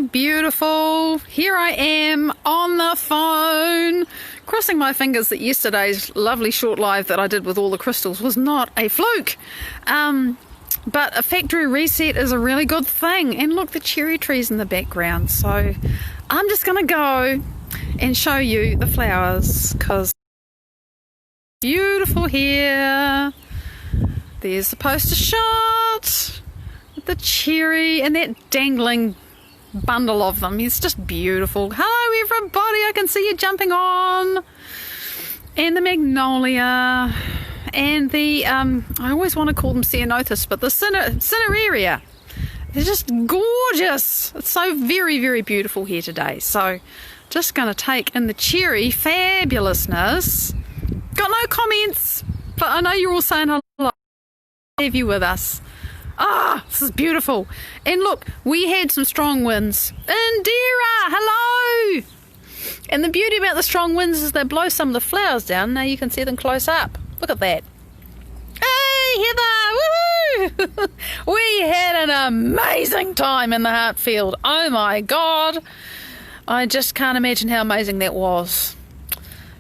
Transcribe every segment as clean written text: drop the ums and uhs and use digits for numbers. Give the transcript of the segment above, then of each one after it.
so beautiful. Here I am on the phone, crossing my fingers that yesterday's lovely short live that I did with all the crystals was not a fluke. But a factory reset is a really good thing. And look, the cherry trees in the background. So I'm just going to go and show you the flowers because beautiful here. There's the poster shot with the cherry and that dangling bundle of them. It's just beautiful. Hello everybody, I can see you jumping on. And the magnolia and the I always want to call them ceanothus, but the cineraria. They're just gorgeous. It's so very, very beautiful here today. So just going to take in the cherry fabulousness. Got no comments, but I know you're all saying hello. Have you with us? This is beautiful. And look, we had some strong winds. Indira, hello. And the beauty about the strong winds is they blow some of the flowers down. Now you can see them close up. Look at that. Hey, Heather, woohoo! We had an amazing time in the Heartfield. Oh my God. I just can't imagine how amazing that was.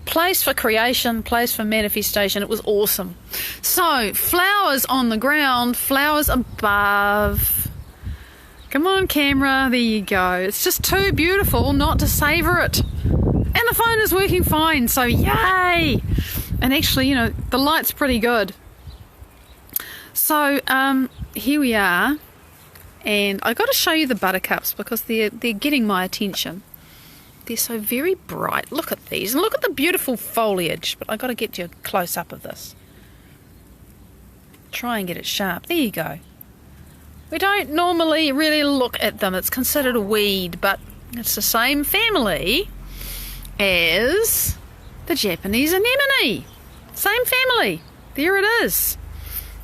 Place for creation, place for manifestation. It was awesome. So, flowers on the ground, flowers above. Come on, camera. There you go. It's just too beautiful not to savour it. And the phone is working fine, so yay! And actually, you know, the light's pretty good. So, here we are. And I got to show you the buttercups because they're getting my attention. They're so very bright. Look at these. And look at the beautiful foliage. But I got to get you a close-up of this. Try and get it sharp. There you go. We don't normally really look at them. It's considered a weed, but it's the same family as the Japanese anemone. Same family. There it is.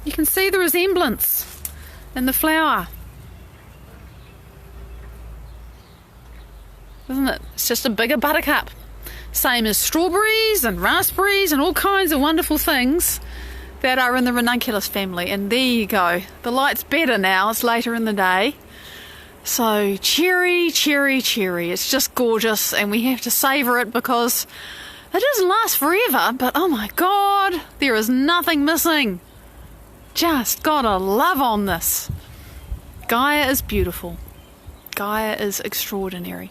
You can see the resemblance in the flower. Isn't it? It's just a bigger buttercup. Same as strawberries and raspberries and all kinds of wonderful things that are in the ranunculus family. And there you go. The light's better now. It's later in the day. So cherry, cherry, cherry. It's just gorgeous and we have to savour it because it doesn't last forever. But oh my God, there is nothing missing. Just gotta love on this. Gaia is beautiful. Gaia is extraordinary.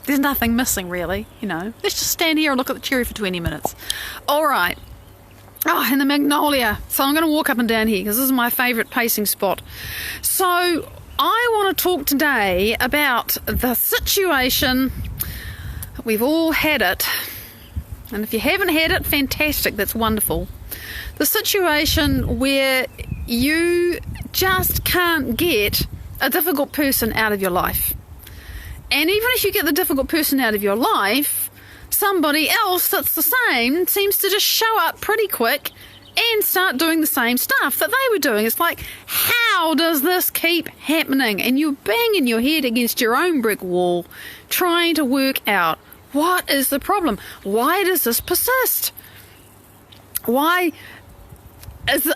There's nothing missing really, you know. Let's just stand here and look at the cherry for 20 minutes. All right. And the magnolia. So I'm going to walk up and down here because this is my favourite pacing spot. So I want to talk today about the situation. We've all had it. And if you haven't had it, fantastic. That's wonderful. The situation where you just can't get a difficult person out of your life. And even if you get the difficult person out of your life, somebody else that's the same seems to just show up pretty quick and start doing the same stuff that they were doing. It's like, how does this keep happening? And you're banging your head against your own brick wall trying to work out what is the problem? Why does this persist? Why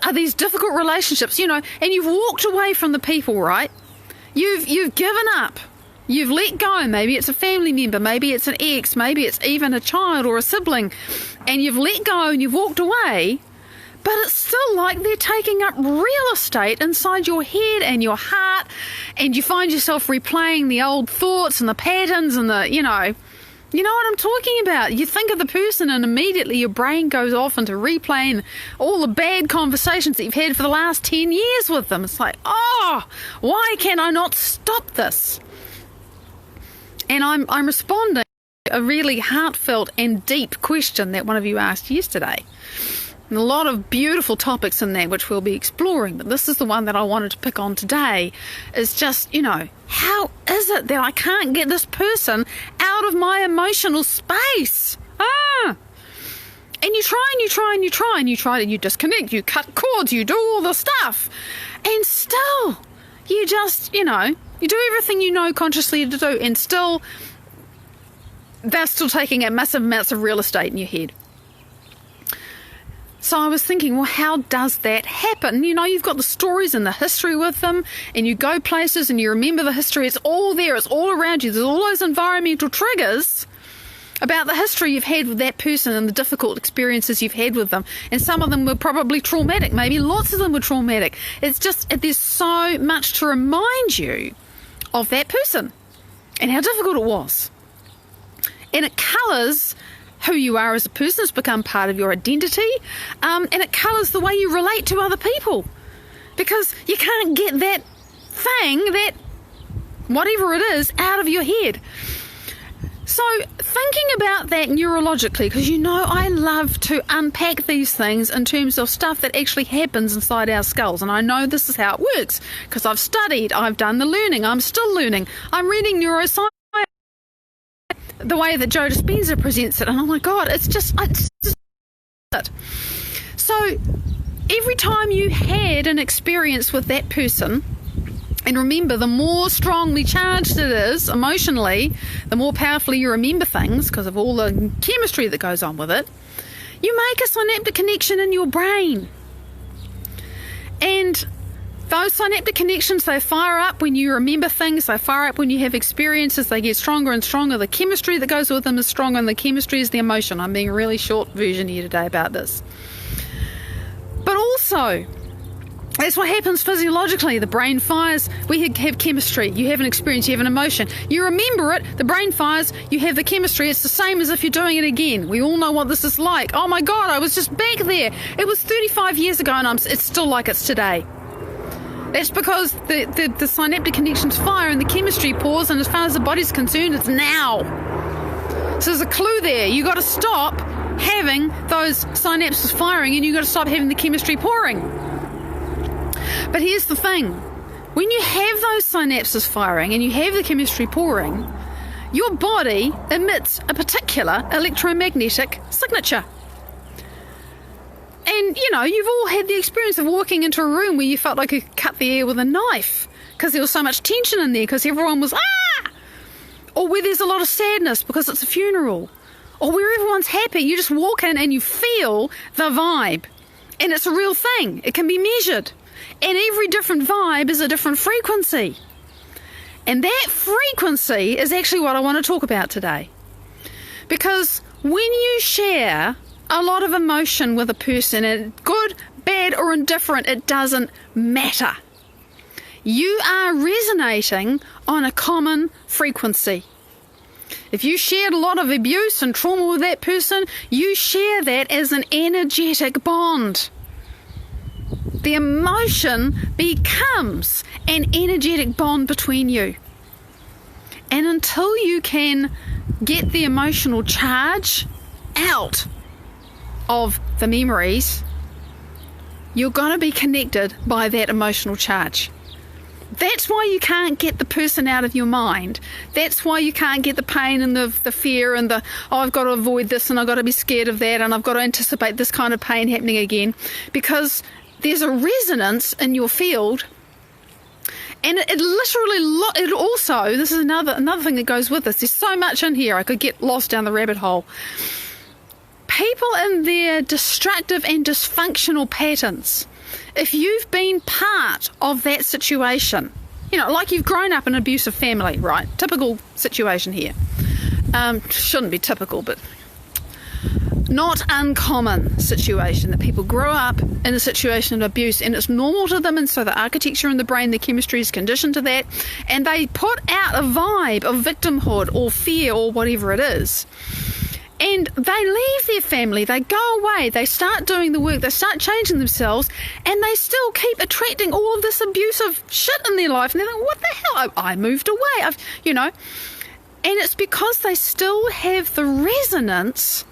are these difficult relationships, you know, and you've walked away from the people, right? You've given up. You've let go. Maybe it's a family member, maybe it's an ex, maybe it's even a child or a sibling, and you've let go and you've walked away, but it's still like they're taking up real estate inside your head and your heart, and you find yourself replaying the old thoughts and the patterns and the, you know what I'm talking about. You think of the person and immediately your brain goes off into replaying all the bad conversations that you've had for the last 10 years with them. It's like, why can I not stop this? And I'm responding to a really heartfelt and deep question that one of you asked yesterday. And a lot of beautiful topics in there which we'll be exploring, but this is the one that I wanted to pick on today. Is just, you know, how is it that I can't get this person out of my emotional space? And you try and you try and you try and you try and you disconnect, you cut cords, you do all the stuff, and still you just, you know, you do everything you know consciously to do, and still they're still taking up massive amounts of real estate in your head. So I was thinking, well, how does that happen? You know, you've got the stories and the history with them, and you go places and you remember the history. It's all there. It's all around you. There's all those environmental triggers about the history you've had with that person and the difficult experiences you've had with them. And some of them were probably traumatic. Maybe lots of them were traumatic. It's just, there's so much to remind you of that person and how difficult it was. And it colours who you are as a person. It's become part of your identity, and it colours the way you relate to other people, because you can't get that thing, that whatever it is, out of your head. So thinking about that neurologically, because you know I love to unpack these things in terms of stuff that actually happens inside our skulls, and I know this is how it works because I've studied, I've done the learning, I'm still learning, I'm reading neuroscience, the way that Joe Dispenza presents it, and oh my God, it's just it. So every time you had an experience with that person, and remember, the more strongly charged it is emotionally, the more powerfully you remember things because of all the chemistry that goes on with it, you make a synaptic connection in your brain. And those synaptic connections, they fire up when you remember things, they fire up when you have experiences, they get stronger and stronger. The chemistry that goes with them is stronger, and the chemistry is the emotion. I'm being a really short version here today about this. But also, that's what happens physiologically. The brain fires, we have chemistry, you have an experience, you have an emotion. You remember it, the brain fires, you have the chemistry. It's the same as if you're doing it again. We all know what this is like. Oh my God, I was just back there. It was 35 years ago and it's still like it's today. That's because the synaptic connections fire and the chemistry pours, and as far as the body's concerned, it's now. So there's a clue there. You got to stop having those synapses firing, and you got to stop having the chemistry pouring. But here's the thing. When you have those synapses firing and you have the chemistry pouring, your body emits a particular electromagnetic signature. And, you know, you've all had the experience of walking into a room where you felt like you could cut the air with a knife because there was so much tension in there because everyone was, ah! Or where there's a lot of sadness because it's a funeral. Or where everyone's happy. You just walk in and you feel the vibe. And it's a real thing. It can be measured. And every different vibe is a different frequency. And that frequency is actually what I want to talk about today. Because when you share a lot of emotion with a person, and good, bad, or indifferent, it doesn't matter. You are resonating on a common frequency. If you shared a lot of abuse and trauma with that person, you share that as an energetic bond. The emotion becomes an energetic bond between you. And until you can get the emotional charge out of the memories, you're going to be connected by that emotional charge. That's why you can't get the person out of your mind. That's why you can't get the pain and the fear and I've got to avoid this and I've got to be scared of that and I've got to anticipate this kind of pain happening again, because there's a resonance in your field. And it literally, it also, this is another thing that goes with this. There's so much in here, I could get lost down the rabbit hole. People in their destructive and dysfunctional patterns, if you've been part of that situation, you know, like you've grown up in an abusive family, right? Typical situation here. Shouldn't be typical, but not uncommon situation that people grow up in a situation of abuse and it's normal to them, and so the architecture in the brain, the chemistry is conditioned to that, and they put out a vibe of victimhood or fear or whatever it is. And they leave their family, they go away, they start doing the work, they start changing themselves, and they still keep attracting all of this abusive shit in their life. And they're like, what the hell? I moved away, And it's because they still have the resonance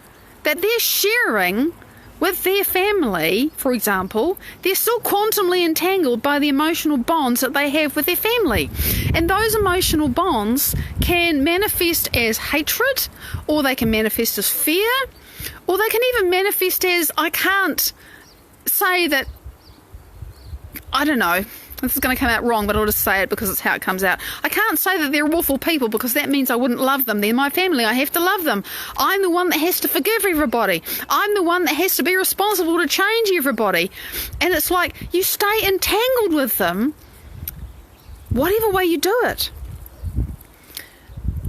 that they're sharing with their family, for example. They're still quantumly entangled by the emotional bonds that they have with their family. And those emotional bonds can manifest as hatred, or they can manifest as fear, or they can even manifest as, I can't say that, I don't know, This is going to come out wrong, but I'll just say it because it's how it comes out. I can't say that they're awful people because that means I wouldn't love them. They're my family. I have to love them. I'm the one that has to forgive everybody. I'm the one that has to be responsible to change everybody. And it's like you stay entangled with them whatever way you do it.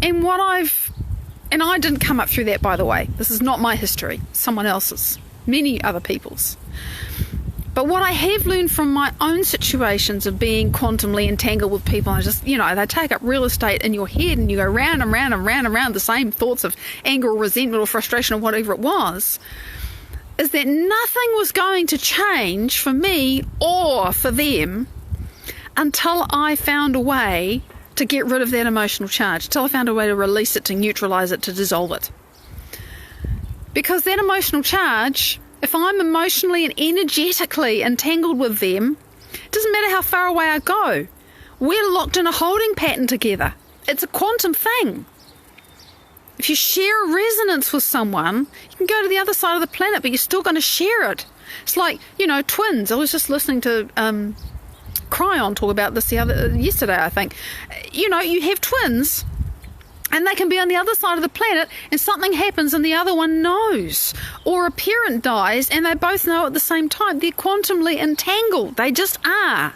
And I didn't come up through that, by the way. This is not my history. Someone else's. Many other people's. But what I have learned from my own situations of being quantumly entangled with people, they take up real estate in your head and you go round and round and round and round the same thoughts of anger or resentment or frustration or whatever it was, is that nothing was going to change for me or for them until I found a way to get rid of that emotional charge, until I found a way to release it, to neutralise it, to dissolve it. Because that emotional charge, if I'm emotionally and energetically entangled with them, it doesn't matter how far away I go. We're locked in a holding pattern together. It's a quantum thing. If you share a resonance with someone, you can go to the other side of the planet, but you're still going to share it. It's like, twins. I was just listening to Cryon talk about this yesterday, I think. You have twins, and they can be on the other side of the planet and something happens and the other one knows. Or a parent dies and they both know at the same time. They're quantumly entangled. They just are.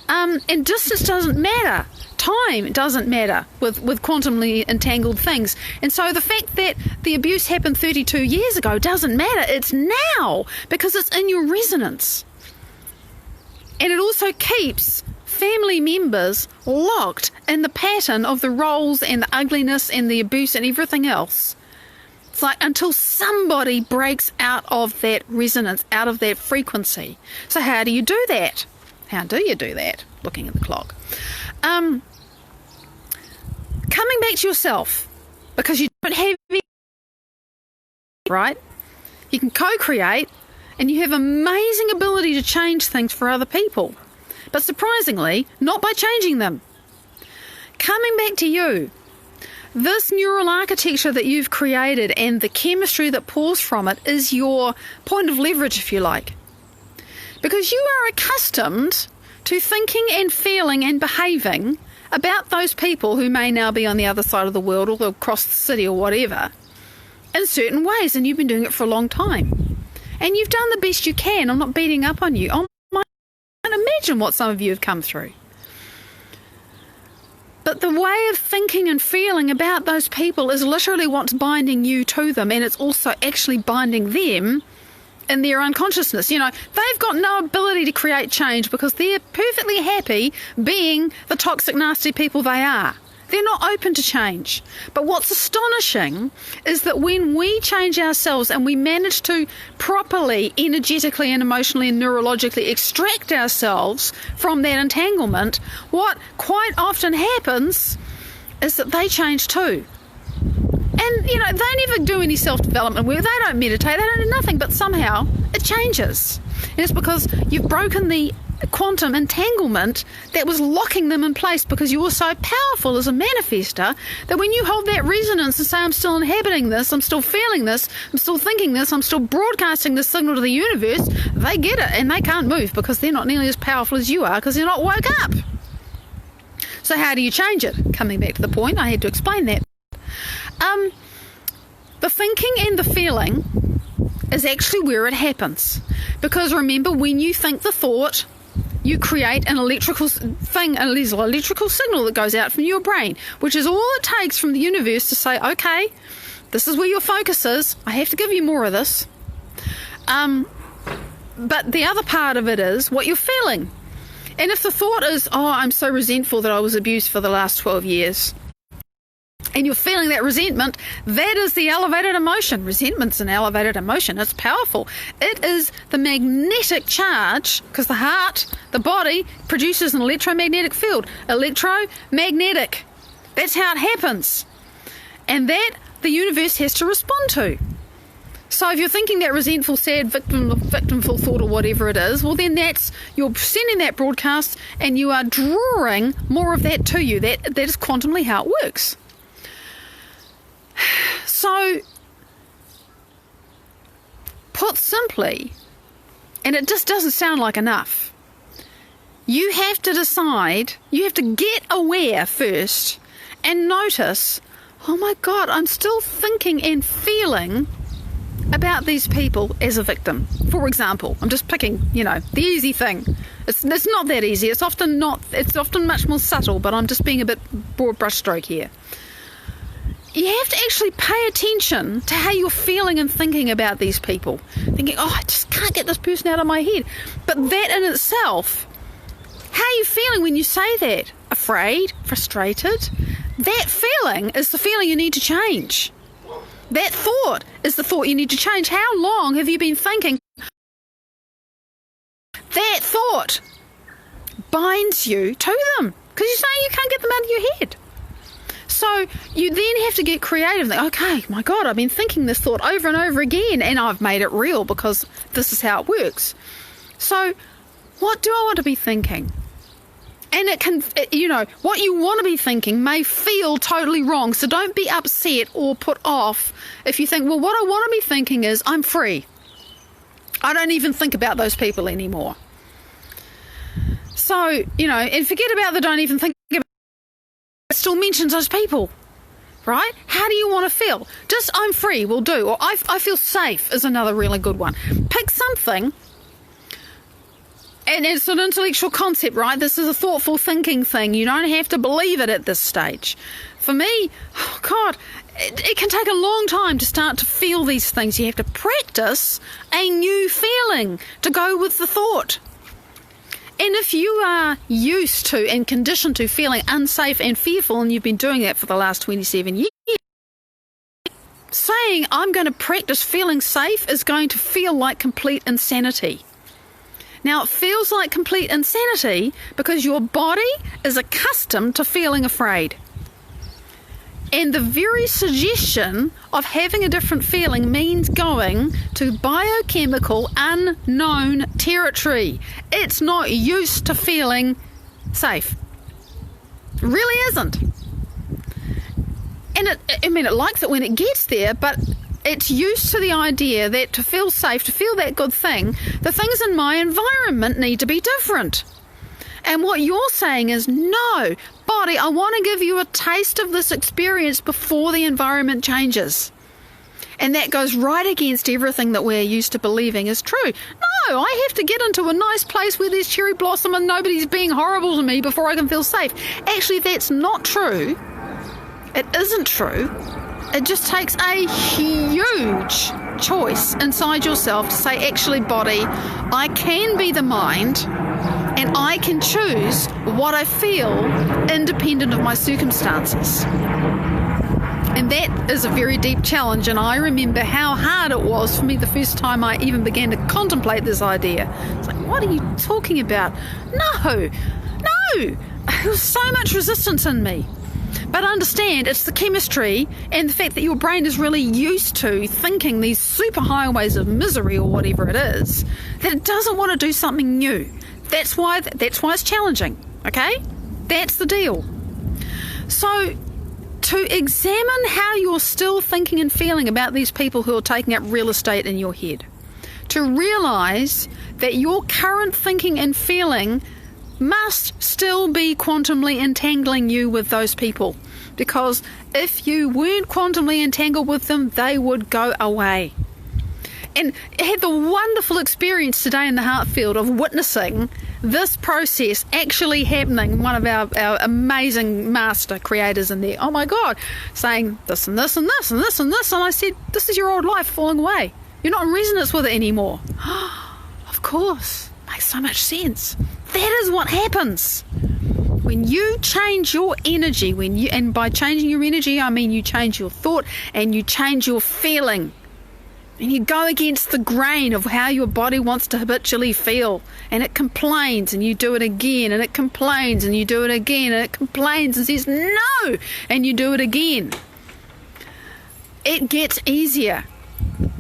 And distance doesn't matter. Time doesn't matter with quantumly entangled things. And so the fact that the abuse happened 32 years ago doesn't matter. It's now because it's in your resonance. And it also keeps family members locked in the pattern of the roles and the ugliness and the abuse and everything else. It's like until somebody breaks out of that resonance, out of that frequency. So how do you do that? How do you do that? Looking at the clock. Coming back to yourself, because you don't have any, right? You can co-create and you have amazing ability to change things for other people. But surprisingly, not by changing them. Coming back to you, this neural architecture that you've created and the chemistry that pours from it is your point of leverage, if you like. Because you are accustomed to thinking and feeling and behaving about those people who may now be on the other side of the world or across the city or whatever in certain ways, and you've been doing it for a long time. And you've done the best you can. I'm not beating up on you. I can't imagine what some of you have come through. But the way of thinking and feeling about those people is literally what's binding you to them, and it's also actually binding them in their unconsciousness. They've got no ability to create change because they're perfectly happy being the toxic, nasty people they are. They're not open to change. But what's astonishing is that when we change ourselves and we manage to properly, energetically and emotionally and neurologically extract ourselves from that entanglement, what quite often happens is that they change too. And, they never do any self-development work. They don't meditate. They don't do nothing. But somehow it changes. And it's because you've broken the quantum entanglement that was locking them in place because you were so powerful as a manifester that when you hold that resonance and say, I'm still inhabiting this, I'm still feeling this, I'm still thinking this, I'm still broadcasting this signal to the universe, they get it and they can't move because they're not nearly as powerful as you are because they're not woke up. So how do you change it? Coming back to the point, I had to explain that. The thinking and the feeling is actually where it happens. Because remember, when you think the thought, you create an electrical thing, and there's an electrical signal that goes out from your brain, which is all it takes from the universe to say, okay, this is where your focus is. I have to give you more of this. But the other part of it is what you're feeling. And if the thought is, I'm so resentful that I was abused for the last 12 years, and you're feeling that resentment, that is the elevated emotion. Resentment's an elevated emotion. It's powerful. It is the magnetic charge, because the heart, the body, produces an electromagnetic field. Electromagnetic. That's how it happens. And that the universe has to respond to. So if you're thinking that resentful, sad, victimful thought or whatever it is, well then you're sending that broadcast and you are drawing more of that to you. That is quantumly how it works. So, put simply, and it just doesn't sound like enough, you have to decide, you have to get aware first and notice, oh my God, I'm still thinking and feeling about these people as a victim. For example, I'm just picking, the easy thing. It's not that easy. It's often much more subtle, but I'm just being a bit broad brushstroke here. You have to actually pay attention to how you're feeling and thinking about these people. Thinking, oh, I just can't get this person out of my head. But that in itself, how are you feeling when you say that? Afraid? Frustrated? That feeling is the feeling you need to change. That thought is the thought you need to change. How long have you been thinking? That thought binds you to them because you're saying you can't get them out of your head. So you then have to get creative. Like, okay, my God, I've been thinking this thought over and over again, and I've made it real because this is how it works. So what do I want to be thinking? And it can, what you want to be thinking may feel totally wrong. So don't be upset or put off if you think, well, what I want to be thinking is I'm free. I don't even think about those people anymore. So, and forget about the don't even think about it. Still mentions those people, right? How do you want to feel? Just I'm free will do. Or I feel safe is another really good one. Pick something. And it's an intellectual concept, right? This is a thoughtful thinking thing. You don't have to believe it at this stage. For me, oh God, it can take a long time to start to feel these things. You have to practice a new feeling to go with the thought. And if you are used to and conditioned to feeling unsafe and fearful, and you've been doing that for the last 27 years, saying I'm going to practice feeling safe is going to feel like complete insanity. Now, it feels like complete insanity because your body is accustomed to feeling afraid. And the very suggestion of having a different feeling means going to biochemical unknown territory. It's not used to feeling safe. It really isn't. And it likes it when it gets there, but it's used to the idea that to feel safe, to feel that good thing, the things in my environment need to be different. And what you're saying is, no, body, I want to give you a taste of this experience before the environment changes. And that goes right against everything that we're used to believing is true. No, I have to get into a nice place where there's cherry blossom and nobody's being horrible to me before I can feel safe. Actually, that's not true. It isn't true. It just takes a huge choice inside yourself to say, actually, body, I can be the mind and I can choose what I feel independent of my circumstances. And that is a very deep challenge, and I remember how hard it was for me the first time I even began to contemplate this idea. It's like, what are you talking about? No, there was so much resistance in me. But understand, it's the chemistry and the fact that your brain is really used to thinking these super highways of misery or whatever it is, that it doesn't want to do something new. That's why it's challenging, okay? That's the deal. So to examine how you're still thinking and feeling about these people who are taking up real estate in your head, to realise that your current thinking and feeling must still be quantumly entangling you with those people, because if you weren't quantumly entangled with them, they would go away. And I had the wonderful experience today in the Heartfield of witnessing this process actually happening. One of our amazing master creators in there, oh my God, saying this and this and this and this and this, and I said, this is your old life falling away. You're not in resonance with it anymore. Of course, makes so much sense. That is what happens when you change your energy. And by changing your energy, I mean you change your thought and you change your feeling. And you go against the grain of how your body wants to habitually feel. And it complains and you do it again. And it complains and you do it again. And it complains and says no. And you do it again. It gets easier.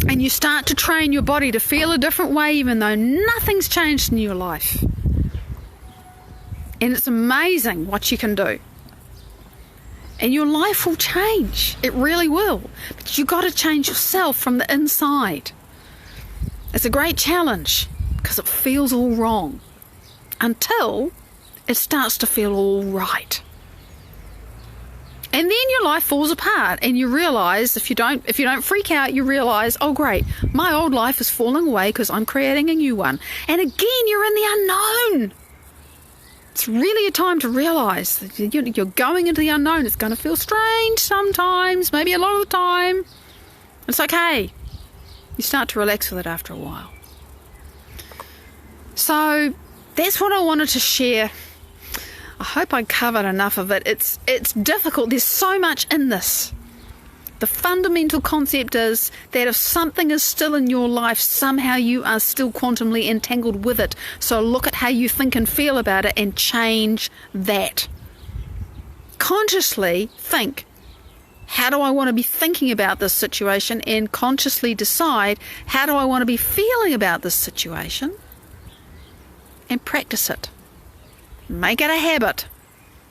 And you start to train your body to feel a different way even though nothing's changed in your life. And it's amazing what you can do. And your life will change. It really will. But you've got to change yourself from the inside. It's a great challenge because it feels all wrong until it starts to feel all right. And then your life falls apart, and you realise, if you don't freak out, you realise, oh great, my old life is falling away because I'm creating a new one. And again, you're in the unknown. It's really a time to realise that you're going into the unknown. It's going to feel strange sometimes, maybe a lot of the time. It's okay. You start to relax with it after a while. So that's what I wanted to share. I hope I covered enough of it. It's difficult. There's so much in this. The fundamental concept is that if something is still in your life, somehow you are still quantumly entangled with it. So look at how you think and feel about it and change that. Consciously think, how do I want to be thinking about this situation? And consciously decide, how do I want to be feeling about this situation? And practice it. Make it a habit.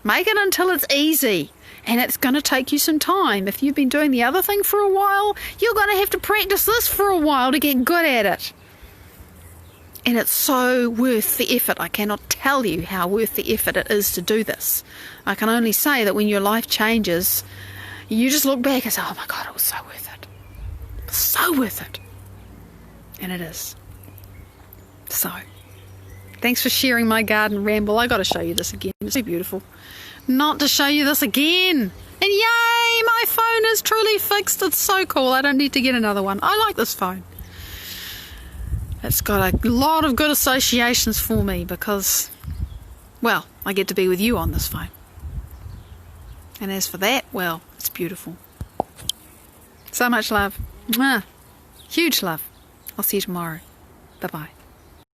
Make it until it's easy. And it's going to take you some time. If you've been doing the other thing for a while, you're going to have to practice this for a while to get good at it. And it's so worth the effort. I cannot tell you how worth the effort it is to do this. I can only say that when your life changes, you just look back and say, oh my God, it was so worth it. So worth it. And it is. So, thanks for sharing my garden ramble. I got to show you this again. It's so beautiful. Not to show you this again. And yay, my phone is truly fixed. It's so cool. I don't need to get another one. I like this phone. It's got a lot of good associations for me because, well, I get to be with you on this phone. And as for that, well, it's beautiful. So much love. Mwah. Huge love. I'll see you tomorrow. Bye-bye.